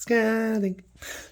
Scanning.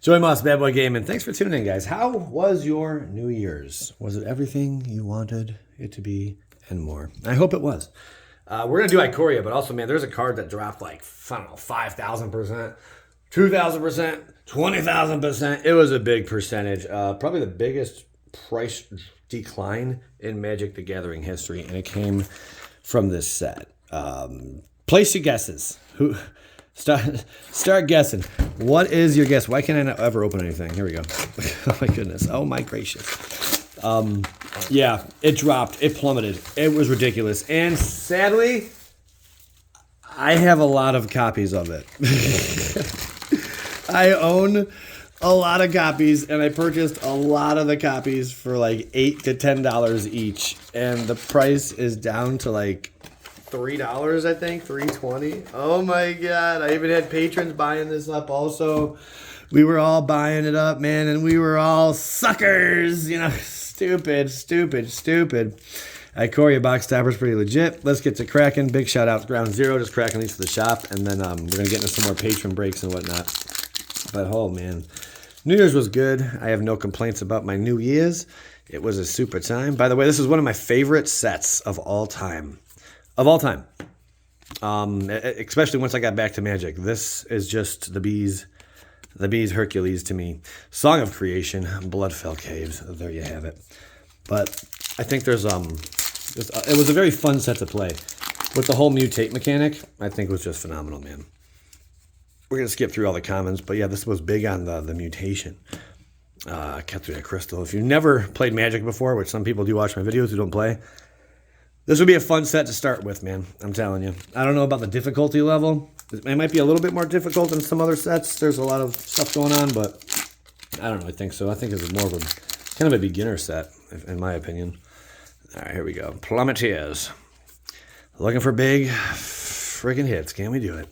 Joey Moss, Bad Boy Gaming. Thanks for tuning in, guys. How was your New Year's? Was it everything you wanted it to be and more? I hope it was. We're going to do Ikoria, but also, man, there's a card that dropped like, I don't know, 5,000%, 2,000%, 20,000%. It was a big percentage. Probably the biggest price decline in Magic the Gathering history, and it came from this set. Place your guesses. Start guessing. What is your guess? Why can't I not ever open anything? Here we go. Oh my goodness. Oh my gracious. Yeah, it dropped. It plummeted. It was ridiculous. And sadly, I have a lot of copies of it. I own a lot of copies, and I purchased a lot of the copies for like $8 to $10 each. And the price is down to like $3, I think, $3.20. Oh my God. I even had patrons buying this up also. We were all buying it up, man, and we were all suckers, you know, stupid. Ikoria box topper's pretty legit. Let's get to cracking. Big shout out to Ground Zero, just cracking these for the shop, and then we're going to get into some more patron breaks and whatnot. But, oh, man, New Year's was good. I have no complaints about my New Year's. It was a super time. By the way, this is one of my favorite sets of all time. Especially once I got back to Magic. This is just the bees Hercules to me. Song of Creation, Bloodfell Caves. There you have it. But I think it was a very fun set to play. With the whole mutate mechanic, I think it was just phenomenal, man. We're going to skip through all the comments, but yeah, this was big on the mutation. Ketria Crystal. If you've never played Magic before, which some people do watch my videos who don't play, this would be a fun set to start with, man. I'm telling you. I don't know about the difficulty level. It might be a little bit more difficult than some other sets. There's a lot of stuff going on, but I don't really think so. I think it's more of a kind of a beginner set, in my opinion. All right, here we go. Plummeteers. Looking for big friggin' hits. Can we do it?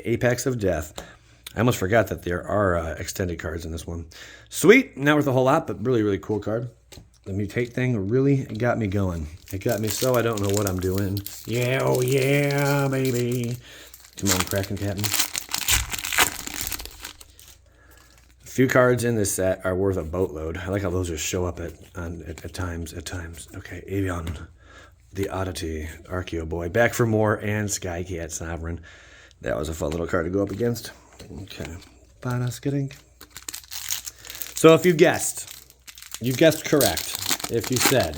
Apex of Death. I almost forgot that there are extended cards in this one. Sweet. Not worth a whole lot, but really, really cool card. The mutate thing really got me going. It got me so I don't know what I'm doing. Yeah, oh yeah, baby. Come on, Kraken Captain. A few cards in this set are worth a boatload. I like how those just show up at times. Okay, Avion, the Oddity, Archeo Boy, Back for More, and Skycat Sovereign. That was a fun little card to go up against. Okay. So if you guessed correct. If you said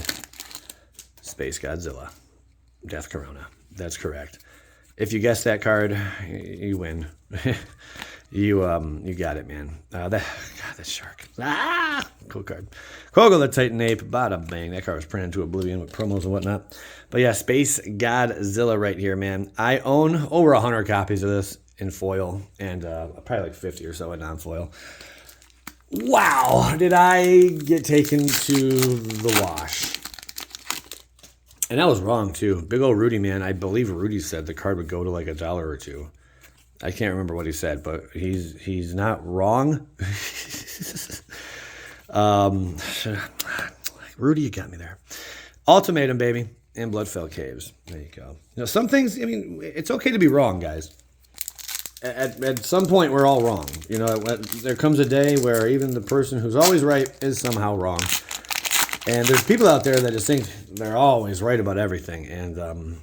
Space Godzilla, Death Corona, that's correct. If you guessed that card, you win. You got it, man. That shark. Cool card. Kogo the Titan Ape, bada bang. That card was printed to oblivion with promos and whatnot. But yeah, Space Godzilla right here, man. I own over 100 copies of this in foil and probably like 50 or so in non-foil. Wow, did I get taken to the wash. And I was wrong, too. Big old Rudy, man. I believe Rudy said the card would go to like $1 or $2. I can't remember what he said, but he's not wrong. Rudy, you got me there. Ultimatum, baby, and Bloodfell Caves. There you go. You know, some things, I mean, it's okay to be wrong, guys. At some point, we're all wrong. You know, there comes a day where even the person who's always right is somehow wrong. And there's people out there that just think they're always right about everything. And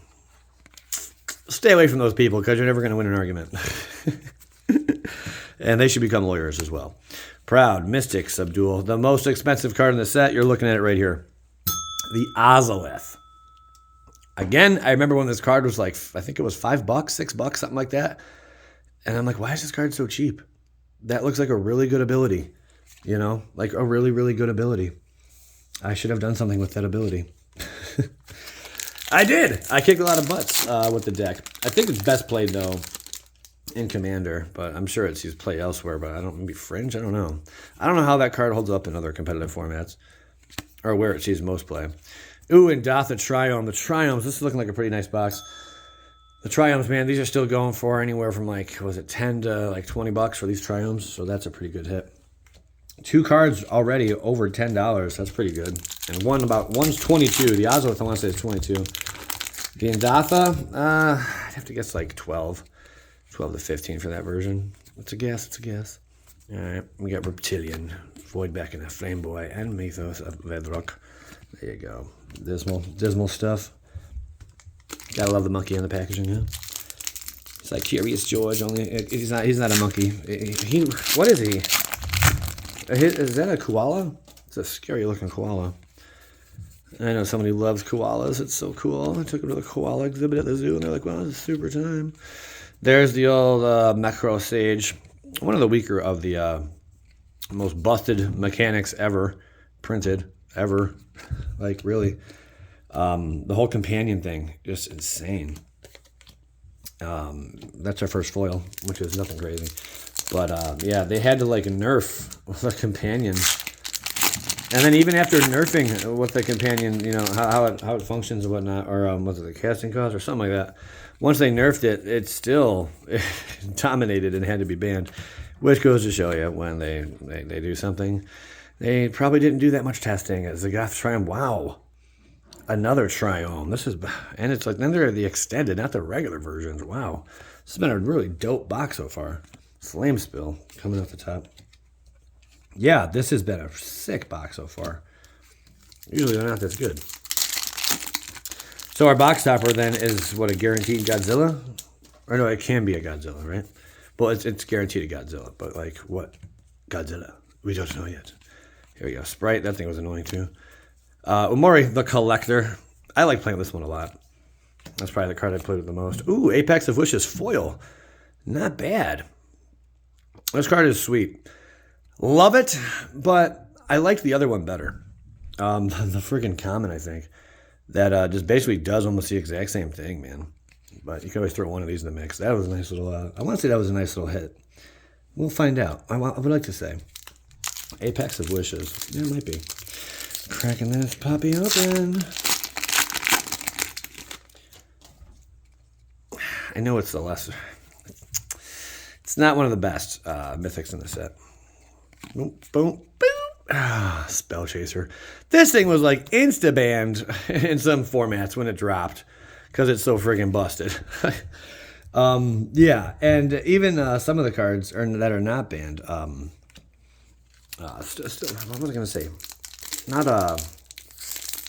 stay away from those people because you're never going to win an argument. And they should become lawyers as well. Proud Mystic Subdual. The most expensive card in the set. You're looking at it right here. The Ozolith. Again, I remember when this card was like, I think it was $5, $6, something like that. And I'm like, why is this card so cheap? That looks like a really good ability. You know, like a really, really good ability. I should have done something with that ability. I did. I kicked a lot of butts with the deck. I think it's best played, though, in Commander. But I'm sure it's used play elsewhere. But maybe Fringe? I don't know. I don't know how that card holds up in other competitive formats. Or where it sees most play. Ooh, and Dotha Triome. The Triomes. This is looking like a pretty nice box. The Triomes, man, these are still going for anywhere from like, was it 10 to like $20 for these Triomes? So that's a pretty good hit. 2 cards already over $10. That's pretty good. And one's 22. The Ozolith, I want to say, is 22. The Indatha, I'd have to guess like 12 to 15 for that version. It's a guess. It's a guess. All right, we got Reptilian, Void Beckoner, Flameboy, and Mythos of Vedrok. There you go. Dismal stuff. Gotta love the monkey on the packaging, huh? It's like Curious George, only he's not a monkey. What is he? Is that a koala? It's a scary looking koala. I know somebody who loves koalas. It's so cool. I took him to the koala exhibit at the zoo, and they're like, wow, this is super time. There's the old Macro Sage. One of the weaker of the most busted mechanics ever printed, ever. Like, really. The whole companion thing, just insane. That's our first foil, which is nothing crazy. But, yeah, they had to, like, nerf the companion. And then even after nerfing with the companion, you know, how it functions and whatnot, or was it the casting cost or something like that, once they nerfed it, it still dominated and had to be banned, which goes to show you when they do something, they probably didn't do that much testing. As the Goth Triumph, wow, another Triome. And it's like, then they're the extended, not the regular versions. Wow, this has been a really dope box so far. Flame Spill coming off the top. Yeah, this has been a sick box so far. Usually they're not this good. So our box topper then is what, a guaranteed Godzilla? Or no, it can be a Godzilla, right? Well, it's guaranteed a Godzilla, but like what Godzilla? We don't know yet. Here we go. Sprite, that thing was annoying too. Umori, the Collector. I like playing this one a lot. That's probably the card I played with the most. Ooh, Apex of Wishes foil. Not bad. This card is sweet. Love it, but I liked the other one better. The freaking common, I think, that just basically does almost the exact same thing, man. But you can always throw one of these in the mix. That was a nice little, I want to say that was a nice little hit. We'll find out. I would like to say. Apex of Wishes. Yeah, it might be. Cracking this puppy open. I know it's the lesser. It's not one of the best mythics in the set. Boom, boom, boom. Spell Chaser. This thing was like insta-banned in some formats when it dropped because it's so friggin' busted. Yeah, and even some of the cards that are not banned. What was I going to say?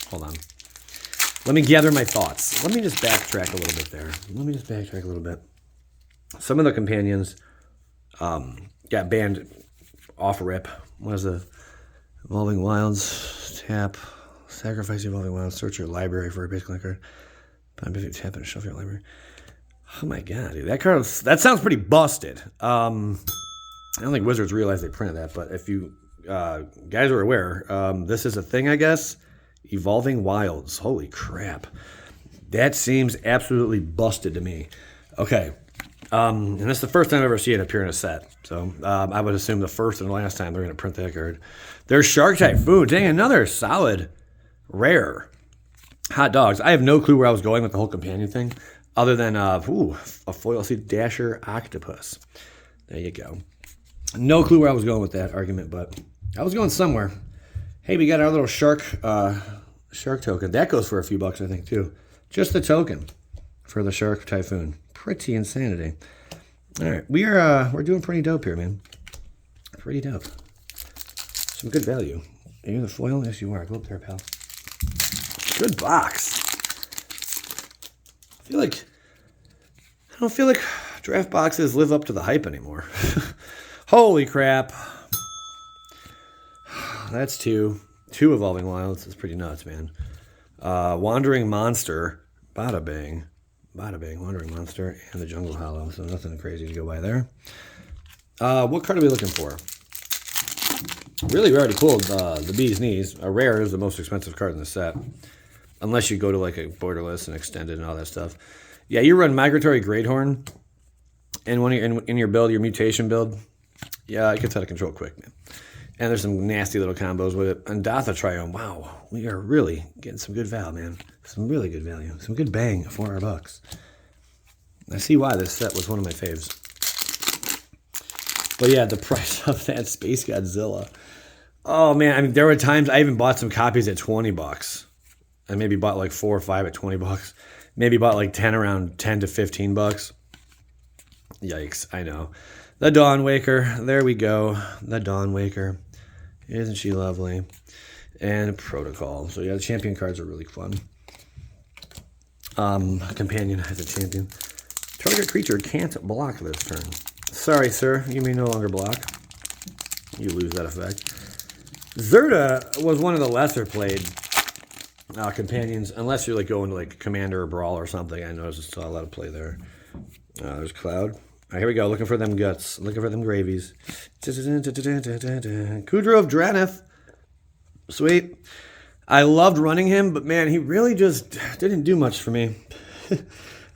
Hold on. Let me gather my thoughts. Let me just backtrack a little bit there. Some of the companions got banned off rip. What is the Evolving Wilds? Tap. Sacrifice Evolving Wilds. Search your library for a basic card. Tap and shuffle your library. Oh my god, dude. That sounds pretty busted. I don't think Wizards realized they printed that, but if you guys are aware, this is a thing, I guess. Evolving Wilds. Holy crap. That seems absolutely busted to me. Okay. And this is the first time I've ever seen it appear in a set. So I would assume the first and last time they're going to print that card. There's Shark Typhoon. Dang, another solid rare. Hot dogs. I have no clue where I was going with the whole companion thing, other than a foil seed Dasher Octopus. There you go. No clue where I was going with that argument, but I was going somewhere. Hey, we got our little shark token. That goes for a few bucks, I think, too. Just the token for the Shark Typhoon. Pretty insanity. All right, we're doing pretty dope here, man. Pretty dope. Some good value. Are you the foil? Yes, you are. Go up there, pal. Good box. I don't feel like draft boxes live up to the hype anymore. Holy crap. That's two Evolving Wilds. That's pretty nuts, man. Wandering Monster. Bada bang. Wandering Monster, and the Jungle Hollow. So nothing crazy to go by there. What card are we looking for? Really, we already pulled the Bee's Knees. A rare is the most expensive card in the set. Unless you go to like a borderless and extended and all that stuff. Yeah, you run Migratory Greathorn, and when you're in your build, your mutation build, yeah, it gets out of control quick, man. And there's some nasty little combos with it. And Datha Triome, wow, we are really getting some good value, man. Some really good value. Some good bang for our bucks. I see why this set was one of my faves. But yeah, the price of that Space Godzilla. Oh man, I mean, there were times I even bought some copies at $20. I maybe bought like 4 or 5 at $20. Maybe bought like 10 around $10 to $15. Yikes, I know. The Dawn Waker. There we go. The Dawn Waker. Isn't she lovely? And Protocol. So yeah, the champion cards are really fun. Companion as a champion. Target creature can't block this turn. Sorry, sir. You may no longer block. You lose that effect. Zerta was one of the lesser played companions, unless you're like going to like Commander or Brawl or something. I noticed I saw a lot of play there. There's Cloud. All right, here we go. Looking for them guts. Looking for them gravies. Kudra of Draneth. Sweet. I loved running him, but man, he really just didn't do much for me.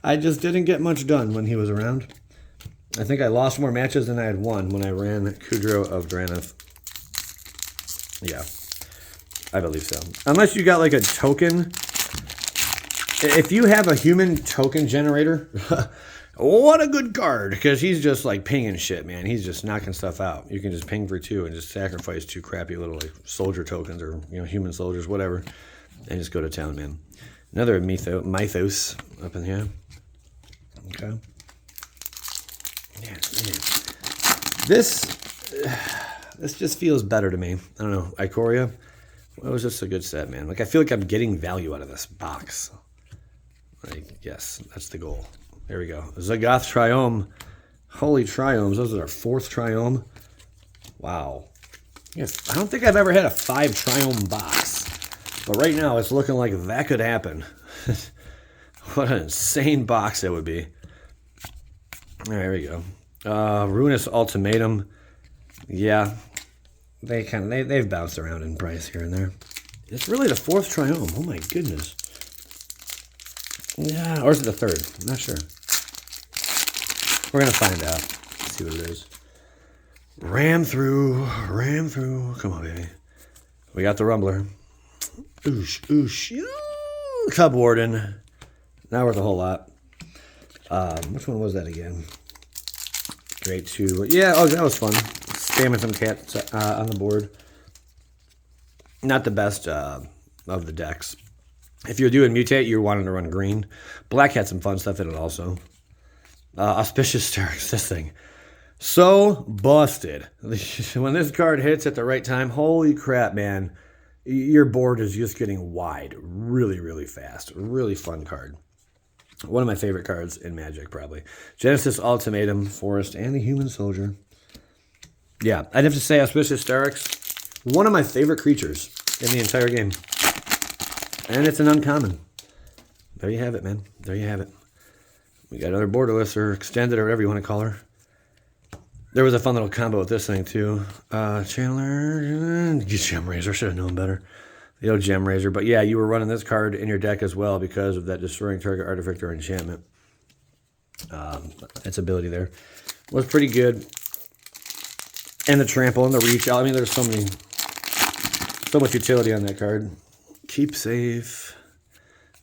I just didn't get much done when he was around. I think I lost more matches than I had won when I ran Kudra of Draneth. Yeah, I believe so. Unless you got like a token. If you have a human token generator, what a good card. Because he's just like pinging shit, man. He's just knocking stuff out. You can just ping for 2 and just sacrifice 2 crappy little like soldier tokens or human soldiers, whatever. And just go to town, man. Another mythos up in here. Okay. Yeah, man. This just feels better to me. I don't know. Ikoria. Well, it was just a good set, man. Like, I feel like I'm getting value out of this box. Like, yes, that's the goal. There we go. Zagoth Triome. Holy Triomes. Those are our 4th Triome. Wow. Yes, I don't think I've ever had a 5 Triome box. But right now, it's looking like that could happen. What an insane box that would be. There we go. Ruinous Ultimatum. Yeah. They've bounced around in price here and there. It's really the 4th Triome. Oh my goodness. Yeah, or is it the 3rd? I'm not sure. We're gonna find out. Let's see what it is. Ram through. Come on, baby. We got the Rumbler. Oosh. Cub Warden. Not worth a whole lot. Which one was that again? Great 2. Yeah, oh, that was fun. Spamming some cats on the board. Not the best of the decks. If you're doing Mutate, you're wanting to run green. Black had some fun stuff in it also. Auspicious Stars, this thing. So busted. When this card hits at the right time, holy crap, man. Your board is just getting wide really, really fast. Really fun card. One of my favorite cards in Magic, probably. Genesis Ultimatum, Forest, and the Human Soldier. Yeah, I'd have to say Auspicious Starix, one of my favorite creatures in the entire game. And it's an uncommon. There you have it, man. There you have it. We got another Borderless, or Extended, or whatever you want to call her. There was a fun little combo with this thing, too. Chandler, Gem Razor. Should have known better. The old Gem Razor. But yeah, you were running this card in your deck as well because of that destroying target artifact or enchantment. Its ability there was pretty good. And the trample and the reach. I mean, there's so much utility on that card. Keep safe.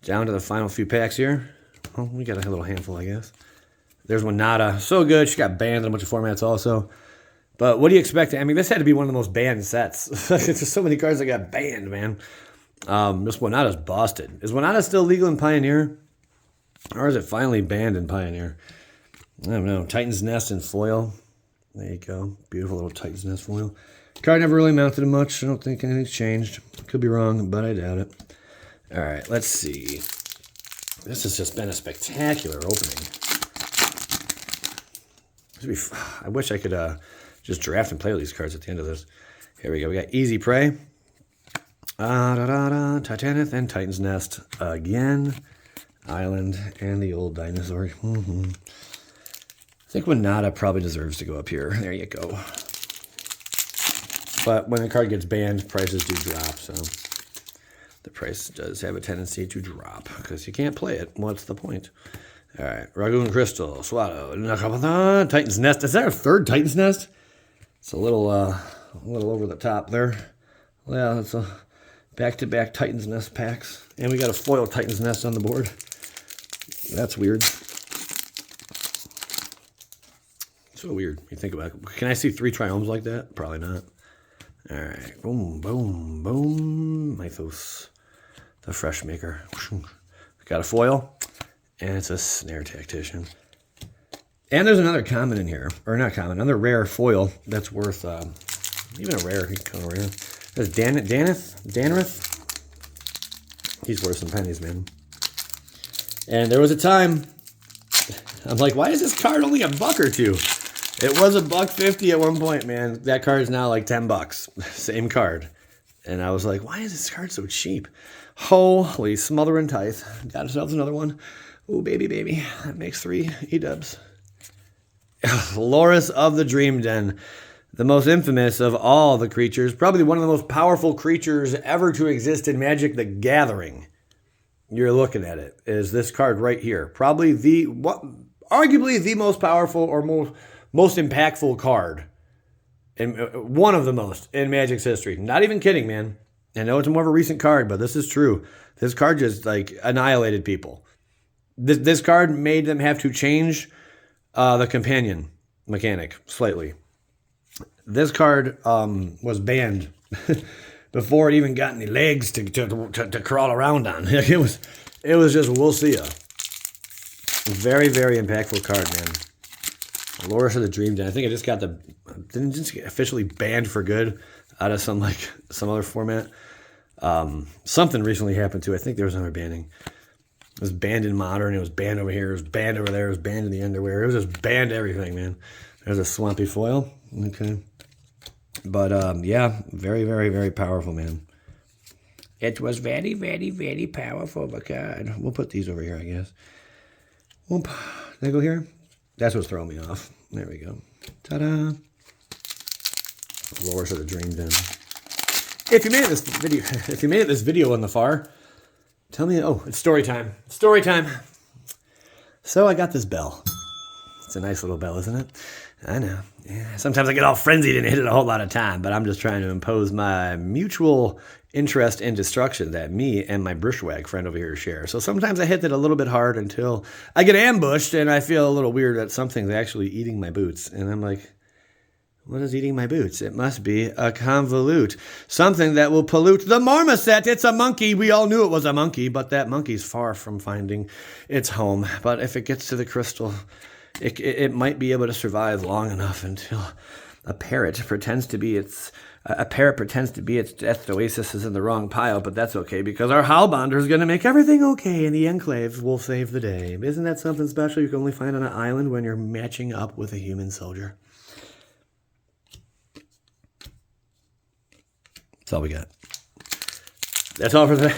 Down to the final few packs here. Well, we got a little handful, I guess. There's Winata. So good. She got banned in a bunch of formats also. But what do you expect? I mean, this had to be one of the most banned sets. There's so many cards that got banned, man. This Winata's busted. Is Winata still legal in Pioneer? Or is it finally banned in Pioneer? I don't know. Titan's Nest and foil. There you go. Beautiful little Titan's Nest foil. Card never really mounted much. I don't think anything's changed. Could be wrong, but I doubt it. All right, let's see. This has just been a spectacular opening. I wish I could just draft and play all these cards at the end of this. Here we go. We got Easy Prey. Titanith and Titan's Nest again. Island and the old dinosaur. I think Winata probably deserves to go up here. There you go. But when the card gets banned, prices do drop, so the price does have a tendency to drop because you can't play it. What's the point? All right, Ragoon Crystal, Swallow, Titan's Nest. Is that a 3rd Titan's Nest? It's a little over the top there. Yeah, that's a back-to-back Titan's Nest packs, and we got a foil Titan's Nest on the board. That's weird. So weird. You think about it. Can I see 3 Triomes like that? Probably not. All right. Boom, boom, boom. Mythos. The Fresh Maker. Got a foil. And it's a Snare Tactician. And there's another common in here, or not common, another rare foil that's worth, even a rare, kind of rare. There's Danareth. He's worth some pennies, man. And there was a time, I'm like, why is this card only $1 or $2? It was $1.50 at one point, man. That card is now like $10. Same card. And I was like, why is this card so cheap? Holy smothering tithe. Got ourselves another one. Ooh, baby, baby. That makes 3 E-dubs. Loris of the Dream Den. The most infamous of all the creatures. Probably one of the most powerful creatures ever to exist in Magic the Gathering. You're looking at it. Is this card right here. Probably arguably the most powerful or most impactful card. And one of the most in Magic's history. Not even kidding, man. I know it's more of a recent card, but this is true. This card just like annihilated people. This card made them have to change the companion mechanic slightly. This card was banned before it even got any legs to crawl around on. It was just we'll see ya. Very, very impactful card, man. Loris of the Dream Den. I think I just didn't just get officially banned for good out of some other format. Something recently happened too. I think there was another banning. It was banned in Modern. It was banned over here. It was banned over there. It was banned in the Underwear. It was just banned everything, man. There's a Swampy Foil. Okay. But, yeah, very, very, very powerful, man. It was very, very, very powerful, but God. We'll put these over here, I guess. Whoop. They go here? That's what's throwing me off. There we go. Ta-da. Loris of the Dream Den. If you made this video on the far, tell me. Oh, it's story time. Story time. So I got this bell. It's a nice little bell, isn't it? I know. Yeah. Sometimes I get all frenzied and hit it a whole lot of time, but I'm just trying to impose my mutual interest in destruction that me and my Brushwag friend over here share. So sometimes I hit it a little bit hard until I get ambushed and I feel a little weird that something's actually eating my boots. And I'm like, what is eating my boots? It must be a convolute. Something that will pollute the marmoset. It's a monkey. We all knew it was a monkey, but that monkey's far from finding its home. But if it gets to the crystal, it might be able to survive long enough until a parrot pretends to be its death oasis is in the wrong pile, but that's okay because our Howlbonder is going to make everything okay and the Enclave will save the day. Isn't that something special you can only find on an island when you're matching up with a human soldier? That's all we got. That's all for today.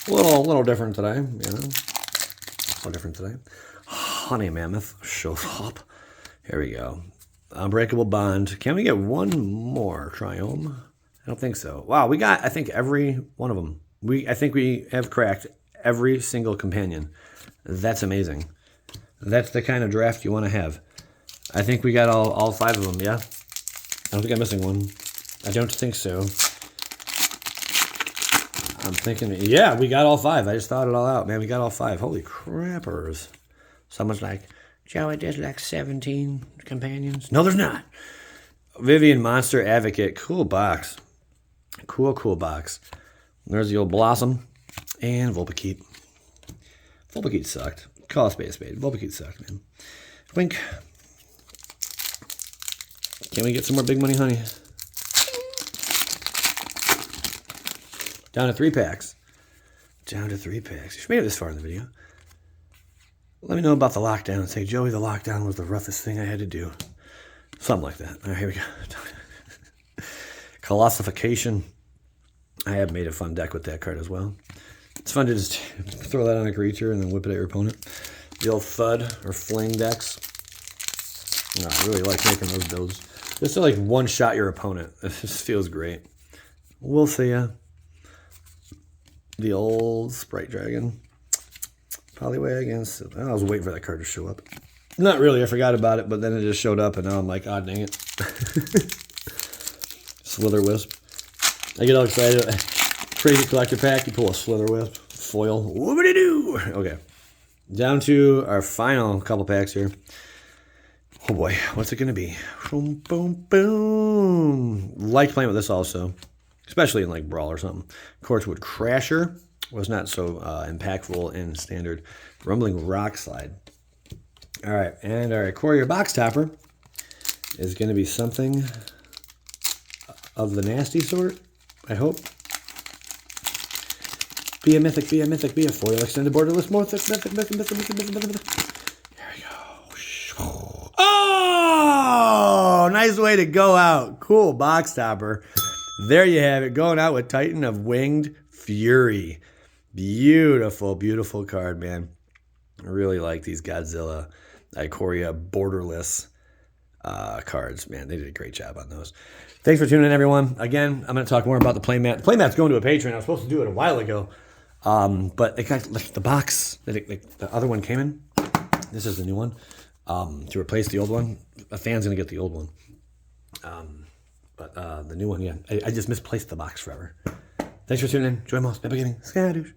little different today, you know. A little different today. Honey Mammoth shows up. Here we go. Unbreakable Bond. Can we get one more Triome? I don't think so. Wow, we got, I think, every one of them. I think we have cracked every single companion. That's amazing. That's the kind of draft you want to have. I think we got all 5 of them, yeah? I don't think I'm missing one. I don't think so. I'm thinking, yeah, we got all 5. I just thought it all out, man. We got all 5. Holy crappers. Someone's like, Joey, there's like 17 companions. No, there's not. Vivian Monster Advocate. Cool box. Cool box. There's the old Blossom. And Vulpikeet. Vulpikeet sucked. Call a spade a spade. Vulpikeet sucked, man. Wink. Can we get some more big money, honey? Down to 3 packs. Down to 3 packs. You made it this far in the video. Let me know about the lockdown. Say, Joey, the lockdown was the roughest thing I had to do. Something like that. All right, here we go. Colossification. I have made a fun deck with that card as well. It's fun to just throw that on a creature and then whip it at your opponent. The old Thud or Fling decks. No, I really like making those builds. Just to like one-shot your opponent. It just feels great. We'll see ya. The old Sprite Dragon. Poliwag. I was waiting for that card to show up. Not really. I forgot about it, but then it just showed up, and now I'm like, oh, dang it. Slither Wisp. I get all excited. Crazy collector pack. You pull a Slither Wisp. Foil. Whoopity-doo. Okay. Down to our final couple packs here. Oh, boy. What's it going to be? Boom, boom, boom. Liked playing with this also, especially in, like, Brawl or something. Corchwood Crasher. Was not so impactful in Standard. Rumbling Rock Slide. All right, and our Ikoria box topper is going to be something of the nasty sort, I hope. Be a mythic, be a mythic, be a foil extended borderless mythic. Here we go. Oh, nice way to go out. Cool box topper. There you have it, going out with Titan of Winged Fury. Beautiful, beautiful card, man. I really like these Godzilla, Ikoria borderless cards. Man, they did a great job on those. Thanks for tuning in, everyone. Again, I'm going to talk more about the playmat. The playmat's going to a Patron. I was supposed to do it a while ago, but it got the box that the other one came in. This is the new one to replace the old one. A fan's going to get the old one, but the new one, yeah. I just misplaced the box forever. Thanks for tuning in. Joy Moss, Bad Beginning, Skadoosh.